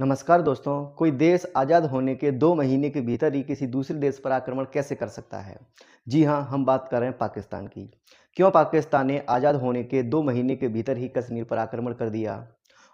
नमस्कार दोस्तों। कोई देश आज़ाद होने के 2 महीने के भीतर ही किसी दूसरे देश पर आक्रमण कैसे कर सकता है? जी हाँ, हम बात कर रहे हैं पाकिस्तान की। क्यों पाकिस्तान ने आज़ाद होने के 2 महीने के भीतर ही कश्मीर पर आक्रमण कर दिया?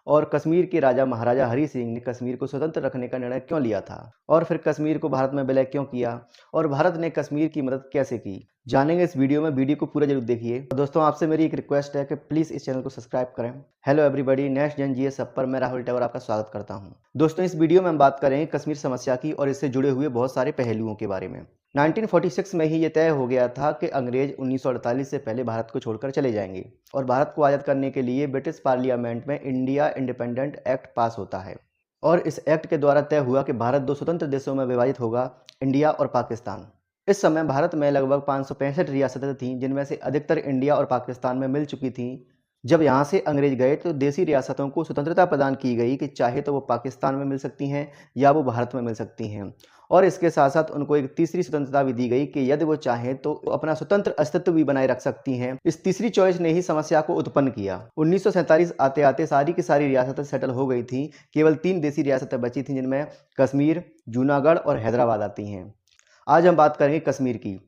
और कश्मीर के राजा महाराजा हरि सिंह ने कश्मीर को स्वतंत्र रखने का निर्णय क्यों लिया था? और फिर कश्मीर को भारत में विलय क्यों किया? और भारत ने कश्मीर की मदद कैसे की? जानेंगे इस वीडियो में। वीडियो को पूरा जरूर देखिए। दोस्तों, आपसे मेरी एक रिक्वेस्ट है कि प्लीज़ इस चैनल को सब्सक्राइब करें। हेलो एवरीबॉडी, नेक्स्ट जन जीएस सब पर मैं राहुल टैवर आपका स्वागत करता हूं। दोस्तों, इस वीडियो में हम बात करेंगे कश्मीर समस्या की और इससे जुड़े हुए बहुत सारे पहलुओं के बारे में। 1946 में ही ये तय हो गया था कि अंग्रेज 1948 से पहले भारत को छोड़कर चले जाएंगे और भारत को आज़ाद करने के लिए ब्रिटिश पार्लियामेंट में इंडिया इंडिपेंडेंट एक्ट पास होता है। और इस एक्ट के द्वारा तय हुआ कि भारत 2 स्वतंत्र देशों में विभाजित होगा, इंडिया और पाकिस्तान। इस समय भारत में लगभग 565 रियासतें थीं, जिनमें से अधिकतर इंडिया और पाकिस्तान में मिल चुकी थीं। जब यहाँ से अंग्रेज गए तो देसी रियासतों को स्वतंत्रता प्रदान की गई कि चाहे तो वो पाकिस्तान में मिल सकती हैं या वो भारत में मिल सकती हैं। और इसके साथ साथ उनको एक तीसरी स्वतंत्रता भी दी गई कि यदि वो चाहें तो अपना स्वतंत्र अस्तित्व भी बनाए रख सकती हैं। इस तीसरी चॉइस ने ही समस्या को उत्पन्न किया। 1947 आते आते सारी की सारी रियासतें सेटल हो गई थी। केवल 3 देसी रियासतें बची थीं, जिनमें कश्मीर, जूनागढ़ और हैदराबाद आती हैं। आज हम बात करेंगे कश्मीर की।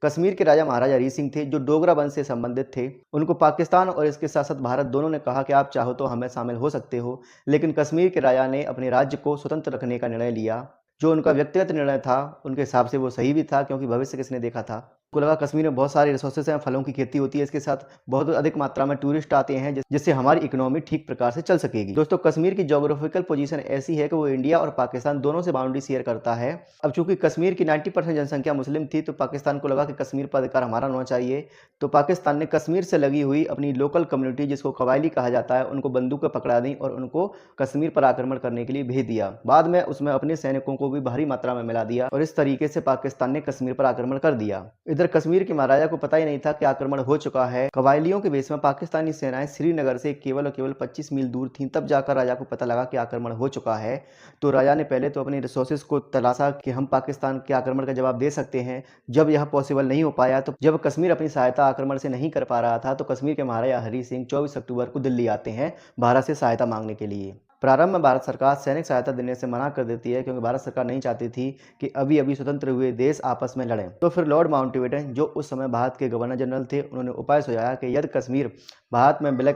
कश्मीर के राजा महाराजा हरि सिंह थे, जो डोगरा वंश से संबंधित थे। उनको पाकिस्तान और इसके साथ साथ भारत दोनों ने कहा कि आप चाहो तो हमें शामिल हो सकते हो, लेकिन कश्मीर के राजा ने अपने राज्य को स्वतंत्र रखने का निर्णय लिया। जो उनका व्यक्तिगत निर्णय था, उनके हिसाब से वो सही भी था, क्योंकि भविष्य किसने देखा था। उनको लगा कश्मीर में बहुत सारे रिसोर्सेज हैं, फलों की खेती होती है, इसके साथ बहुत अधिक मात्रा में टूरिस्ट आते हैं, जिससे हमारी इकोनॉमी ठीक प्रकार से चल सकेगी। दोस्तों, कश्मीर की ज्योग्राफिकल पोजीशन ऐसी है कि वो इंडिया और पाकिस्तान दोनों से बाउंड्री शेयर करता है। अब चूंकि कश्मीर की 90% जनसंख्या मुस्लिम थी, तो पाकिस्तान को लगा कि कश्मीर पर अधिकार हमारा होना चाहिए। तो पाकिस्तान ने कश्मीर से लगी हुई अपनी लोकल कम्युनिटी, जिसको कबायली कहा जाता है, उनको बंदूकें पकड़ा दी और उनको कश्मीर पर आक्रमण करने के लिए भेज दिया। बाद में उसमें अपने सैनिकों को भी भारी मात्रा में मिला दिया और इस तरीके से पाकिस्तान ने कश्मीर पर आक्रमण कर दिया। इधर कश्मीर के महाराजा को पता ही नहीं था कि आक्रमण हो चुका है। कबायलियों के बेस में पाकिस्तानी सेनाएं श्रीनगर से केवल और केवल 25 मील दूर थीं। तब जाकर राजा को पता लगा कि आक्रमण हो चुका है। तो राजा ने पहले तो अपने रिसोर्सेज को तलाशा कि हम पाकिस्तान के आक्रमण का जवाब दे सकते हैं। जब यह पॉसिबल नहीं हो पाया, तो जब कश्मीर अपनी सहायता आक्रमण से नहीं कर पा रहा था, तो कश्मीर के महाराजा हरि सिंह 24 अक्टूबर को दिल्ली आते हैं भारत से सहायता मांगने के लिए। प्रारंभ में भारत सरकार सैनिक सहायता देने से मना कर देती है, क्योंकि भारत सरकार नहीं चाहती थी कि अभी अभी स्वतंत्र हुए देश आपस में लड़ें। तो फिर लॉर्ड माउंटबेटन, जो उस समय भारत के गवर्नर जनरल थे, उन्होंने उपाय सुझाया कि यदि कश्मीर भारत में विलय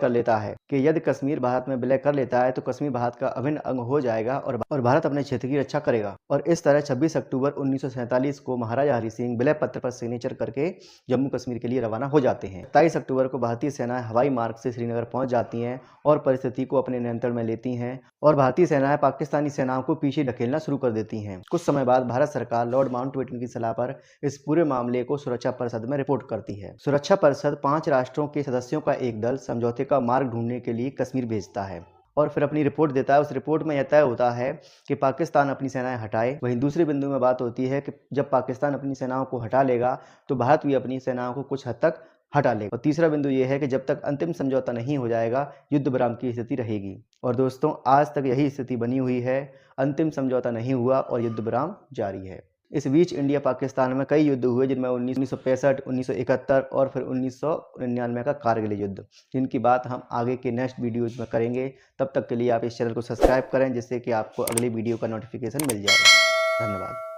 कर लेता है तो कश्मीर भारत का अभिन्न अंग हो जाएगा और भारत अपने क्षेत्र की रक्षा करेगा। और इस तरह 26 अक्टूबर 1947 को महाराजा हरि सिंह विलय पत्र पर सिग्नेचर करके जम्मू कश्मीर के लिए रवाना हो जाते हैं। 27 अक्टूबर को भारतीय सेनाएं हवाई मार्ग से श्रीनगर पहुंच जाती हैं और परिस्थिति को अपने नियंत्रण में लेती हैं और भारतीय सेनाएं पाकिस्तानी सेनाओं को पीछे ढकेलना शुरू कर देती हैं। कुछ समय बाद भारत सरकार लॉर्ड माउंटबेटन की सलाह पर इस पूरे मामले को सुरक्षा परिषद में रिपोर्ट करती है। सुरक्षा परिषद 5 राष्ट्रों के सदस्यों का एक दल समझौते का मार्ग ढूंढने के लिए कश्मीर भेजता है और फिर अपनी रिपोर्ट देता है। उस रिपोर्ट में यह तय होता है कि पाकिस्तान अपनी सेनाएं हटाए। वहीं दूसरे बिंदु में बात होती है कि जब पाकिस्तान अपनी सेनाओं को हटा लेगा, तो भारत भी अपनी सेनाओं को कुछ हद तक हटा लेगा। और तीसरा बिंदु यह है कि जब तक अंतिम समझौता नहीं हो जाएगा, युद्ध विराम की स्थिति रहेगी। और दोस्तों, आज तक यही स्थिति बनी हुई है। अंतिम समझौता नहीं हुआ और युद्ध विराम जारी है। इस बीच इंडिया पाकिस्तान में कई युद्ध हुए, जिनमें 1965, 1971 और फिर 1999 का कारगिल युद्ध, जिनकी बात हम आगे के नेक्स्ट वीडियोज में करेंगे। तब तक के लिए आप इस चैनल को सब्सक्राइब करें, जिससे कि आपको अगली वीडियो का नोटिफिकेशन मिल जाए। धन्यवाद।